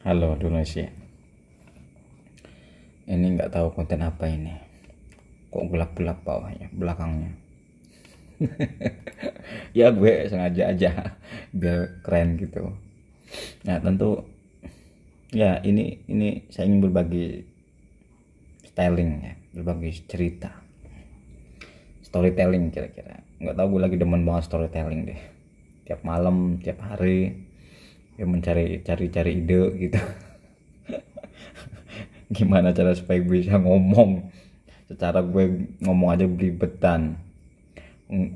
Halo Indonesia. Ini nggak tahu konten apa ini. Kok gelap-gelap bawahnya, belakangnya. Ya gue sengaja aja biar keren gitu. Nah tentu ya ini saya ingin berbagi styling ya, berbagi cerita, storytelling kira-kira. Nggak tahu gue lagi demen banget storytelling deh. Tiap malam, tiap hari, ya cari ide gitu. Gimana cara supaya bisa ngomong secara gue ngomong aja belibetan,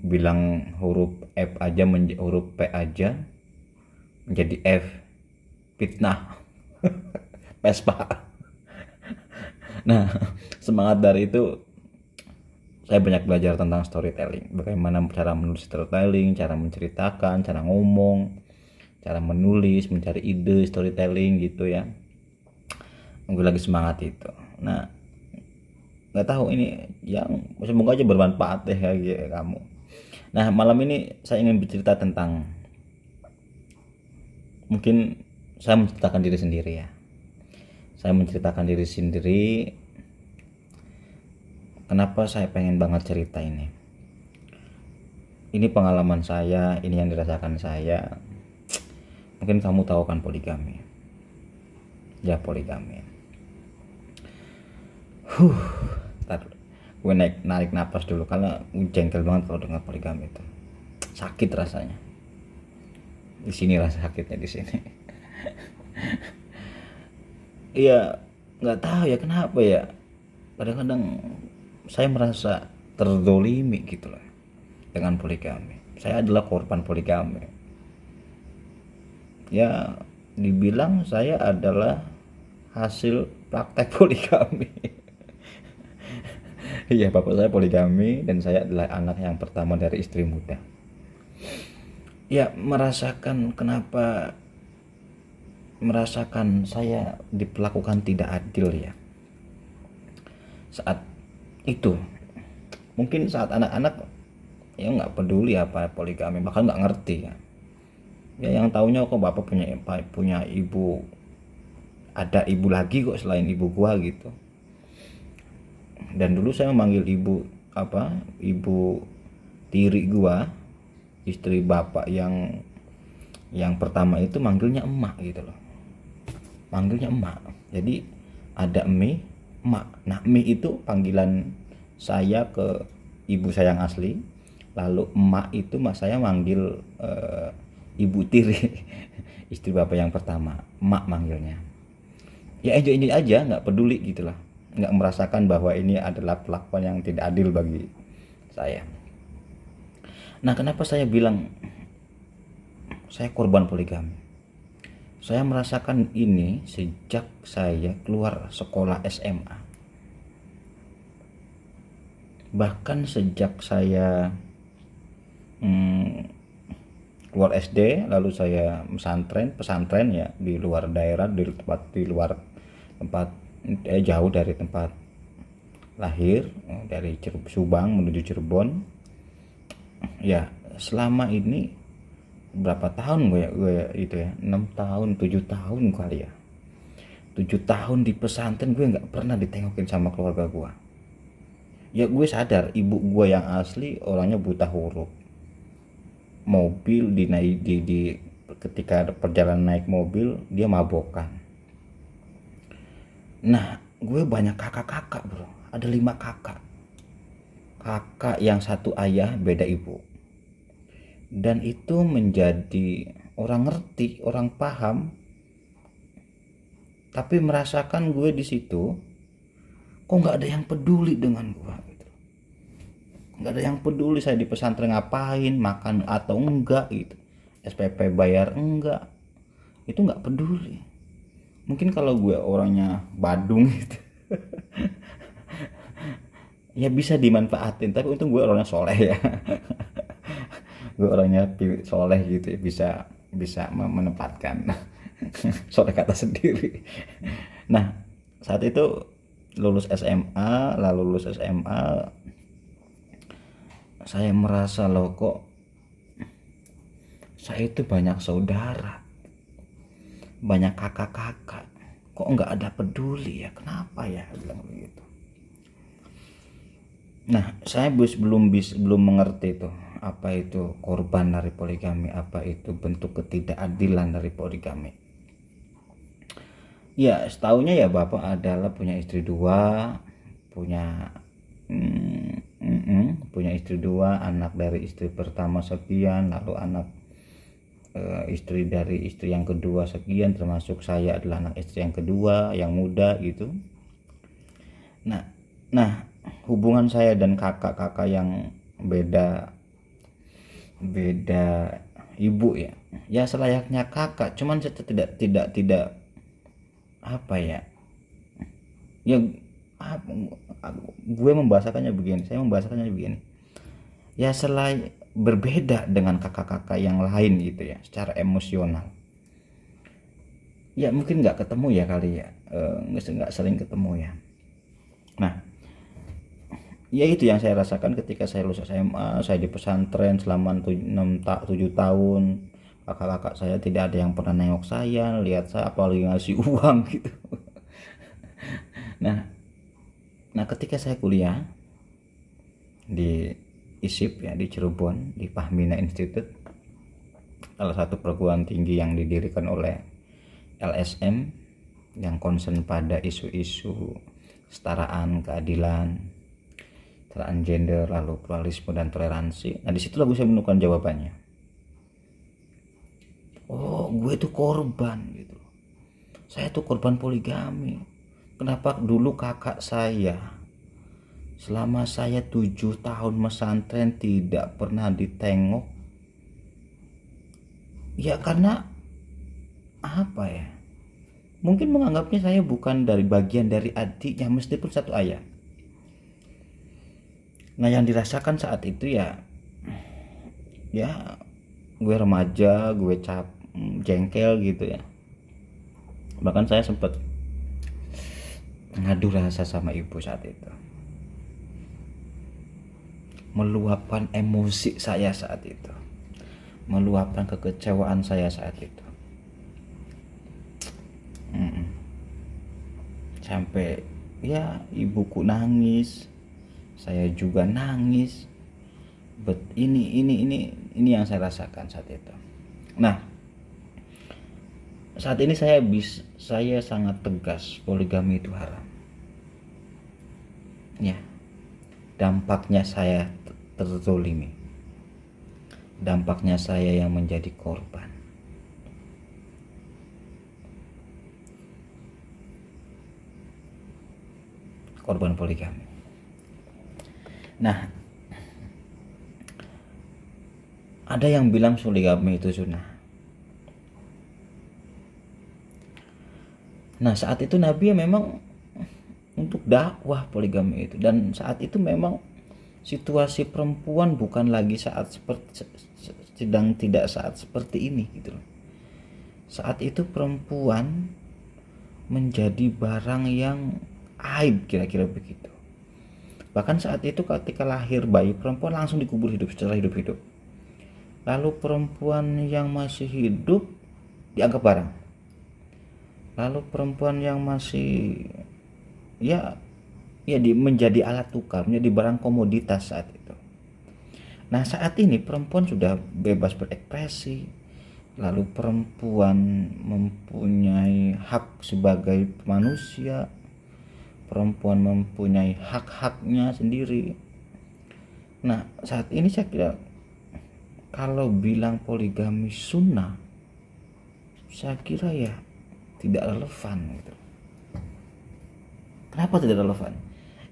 bilang huruf F aja huruf P aja menjadi F, fitnah. Vespa. Nah, semangat dari itu saya banyak belajar tentang storytelling, bagaimana cara menulis storytelling, cara menceritakan, cara ngomong, cara menulis, mencari ide storytelling gitu ya. Gue lagi semangat itu. Nah, nggak tahu ini yang semoga aja bermanfaat deh bagi kamu. Nah, malam ini saya ingin bercerita tentang, mungkin saya menceritakan diri sendiri ya. Saya menceritakan diri sendiri. Kenapa saya pengen banget cerita ini? Ini pengalaman saya, ini yang dirasakan saya. Mungkin kamu tahu kan poligami. Ya, poligami. Ntar gue narik napas dulu karena jengkel banget kalau dengar poligami itu. Sakit rasanya. Di sini rasa sakitnya di sini. Iya, nggak tahu ya kenapa ya. Kadang-kadang saya merasa terzolimi gitu loh dengan poligami. Saya adalah korban poligami. Ya, dibilang saya adalah hasil praktek poligami. Iya, bapak saya poligami dan saya adalah anak yang pertama dari istri muda. Ya, merasakan saya diperlakukan tidak adil ya saat itu. Mungkin saat anak-anak ya nggak peduli apa poligami, bahkan nggak ngerti ya. Ya yang taunya kok bapak punya ibu, ada ibu lagi kok selain ibu gua gitu. Dan dulu saya memanggil ibu tiri gua, istri bapak yang pertama itu manggilnya emak gitu loh. Manggilnya emak. Jadi ada emi, emak. Nah, emi itu panggilan saya ke ibu saya yang asli. Lalu emak itu saya manggil ibu tiri istri bapak yang pertama, emak manggilnya. Ya enjoy aja, nggak peduli gitulah, nggak merasakan bahwa ini adalah perlakuan yang tidak adil bagi saya. Nah, kenapa saya bilang saya korban poligami? Saya merasakan ini sejak saya keluar sekolah SMA. Bahkan sejak saya keluar SD, lalu saya pesantren ya di luar daerah, di luar tempat, jauh dari tempat lahir, dari Subang menuju Cirebon. Ya, selama ini berapa tahun gue itu ya, 6 tahun 7 tahun kali ya, 7 tahun di pesantren gue nggak pernah ditengokin sama keluarga gue. Ya gue sadar ibu gue yang asli orangnya buta huruf. Mobil ketika perjalanan naik mobil dia mabokan. Nah, gue banyak kakak bro, ada 5 kakak yang satu ayah beda ibu. Dan itu menjadi orang ngerti, orang paham, tapi merasakan gue di situ kok nggak ada yang peduli dengan gue gitu. Nggak ada yang peduli saya di pesantren ngapain, makan atau enggak gitu, SPP bayar enggak, itu nggak peduli. Mungkin kalau gue orangnya badung gitu ya bisa dimanfaatin, tapi untung gue orangnya soleh ya. Gue orangnya soleh gitu ya, bisa menempatkan soleh kata sendiri. Nah, saat itu lulus SMA, saya merasa loh kok saya itu banyak saudara, banyak kakak-kakak, kok nggak ada peduli ya, kenapa ya, bilang begitu. Nah, saya belum mengerti itu apa itu korban dari poligami, apa itu bentuk ketidakadilan dari poligami. Ya, setahunya ya bapak adalah punya istri dua, punya punya istri dua, anak dari istri pertama sekian, lalu anak istri dari istri yang kedua sekian, termasuk saya adalah anak istri yang kedua yang muda gitu. Nah, hubungan saya dan kakak-kakak yang beda ibu ya selayaknya kakak, cuman saya tidak apa ya, saya membahasakannya begini, ya berbeda dengan kakak-kakak yang lain gitu ya, secara emosional. Ya mungkin nggak ketemu ya kali ya, nggak sering ketemu ya. Nah, ya itu yang saya rasakan ketika saya lulus SMA. Saya di pesantren selama 7 tahun. Kakak-kakak saya tidak ada yang pernah nengok saya, lihat saya, apalagi ngasih uang gitu. Nah, ketika saya kuliah di ISIP ya, di Cirebon, di Fahmina Institute, salah satu perguruan tinggi yang didirikan oleh LSM yang concern pada isu-isu kesetaraan, keadilan, gender, lalu pluralisme dan toleransi. Nah, disitulah gue menemukan jawabannya. Oh, gue itu korban gitu. Saya tuh korban poligami. Kenapa dulu kakak saya selama saya 7 tahun pesantren tidak pernah ditengok? Ya karena apa ya? Mungkin menganggapnya saya bukan dari bagian dari adiknya meskipun satu ayah. Nah, yang dirasakan saat itu ya gue remaja, gue jengkel gitu ya. Bahkan saya sempat ngadu rasa sama ibu saat itu, meluapkan emosi saya saat itu, meluapkan kekecewaan saya saat itu. Sampai ya ibuku nangis, saya juga nangis. Ini yang saya rasakan saat itu. Nah, saat ini saya sangat tegas, poligami itu haram. Ya, dampaknya saya terzolimi, dampaknya saya yang menjadi korban. Korban poligami. Nah, ada yang bilang poligami itu sunnah. Nah, saat itu Nabi memang untuk dakwah poligami itu, dan saat itu memang situasi perempuan bukan lagi saat seperti ini gitu loh. Saat itu perempuan menjadi barang yang aib, kira-kira begitu. Bahkan saat itu ketika lahir bayi perempuan langsung dikubur secara hidup-hidup. Lalu perempuan yang masih hidup dianggap barang. Lalu perempuan yang masih menjadi alat tukar, menjadi barang komoditas saat itu. Nah, saat ini perempuan sudah bebas berekspresi. Lalu perempuan mempunyai hak sebagai manusia. Perempuan mempunyai hak-haknya sendiri. Nah, saat ini saya kira kalau bilang poligami sunnah, saya kira ya tidak relevan gitu. Kenapa tidak relevan?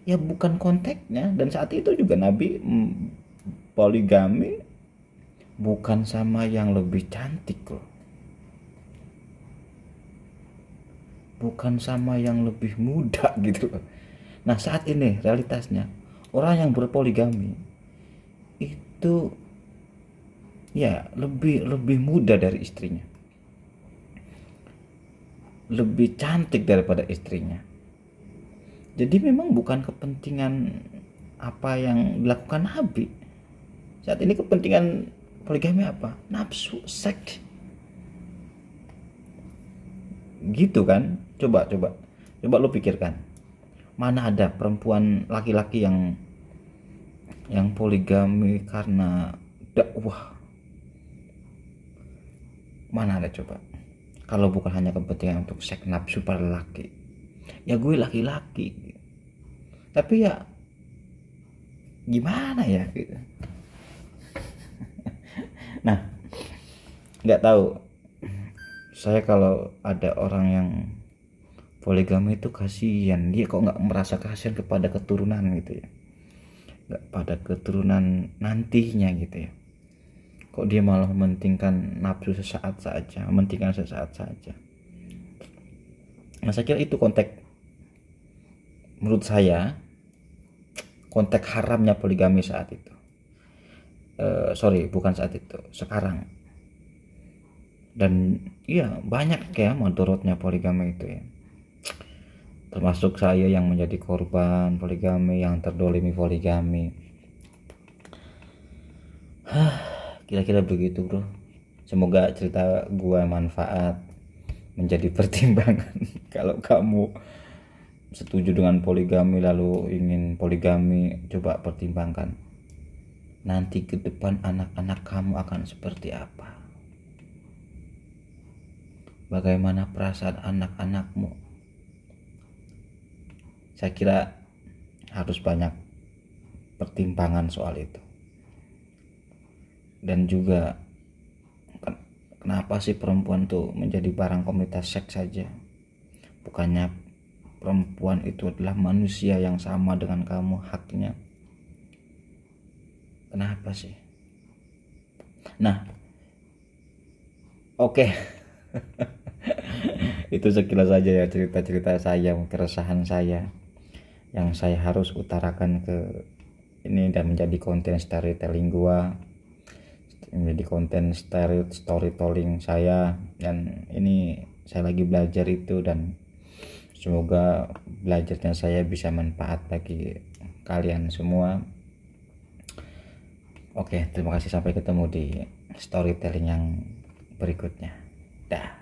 Ya bukan konteksnya, dan saat itu juga Nabi poligami bukan sama yang lebih cantik loh. Bukan sama yang lebih muda gitu loh. Nah, saat ini realitasnya orang yang berpoligami itu ya lebih muda dari istrinya, lebih cantik daripada istrinya. Jadi memang bukan kepentingan apa yang dilakukan Nabi. Saat ini kepentingan poligami apa? Nafsu, seks. Gitu kan? Coba lu pikirkan, mana ada perempuan laki-laki yang poligami karena dakwah? Mana ada coba? Kalau bukan hanya kepentingan untuk seks nafsu para laki. Ya gue laki-laki, tapi ya gimana ya gitu. Nah, nggak tahu, saya kalau ada orang yang poligami itu kasihan, dia kok nggak merasa kasihan kepada keturunan gitu ya, nggak pada keturunan nantinya gitu ya, kok dia malah mementingkan nafsu sesaat saja, mementingkan sesaat saja. Nah, saya kira itu konteks, menurut saya konteks haramnya poligami saat itu. Bukan saat itu, sekarang. Dan iya, banyak ya madorotnya poligami itu ya, termasuk saya yang menjadi korban poligami, yang terdolimi poligami. Kira-kira begitu bro. Semoga cerita gua manfaat, menjadi pertimbangan. Kalau kamu setuju dengan poligami lalu ingin poligami, coba pertimbangkan nanti ke depan anak-anak kamu akan seperti apa, bagaimana perasaan anak-anakmu. Saya kira harus banyak pertimbangan soal itu. Dan juga kenapa sih perempuan tuh menjadi barang komoditas seks saja? Bukannya perempuan itu adalah manusia yang sama dengan kamu, haknya. Kenapa sih? Nah, oke. Itu sekilas saja ya cerita-cerita saya, keresahan saya yang saya harus utarakan ke ini dan menjadi konten storytelling gua, menjadi konten storytelling saya. Dan ini saya lagi belajar itu, dan semoga belajarnya saya bisa manfaat bagi kalian semua. Oke, terima kasih, sampai ketemu di storytelling yang berikutnya. Dah.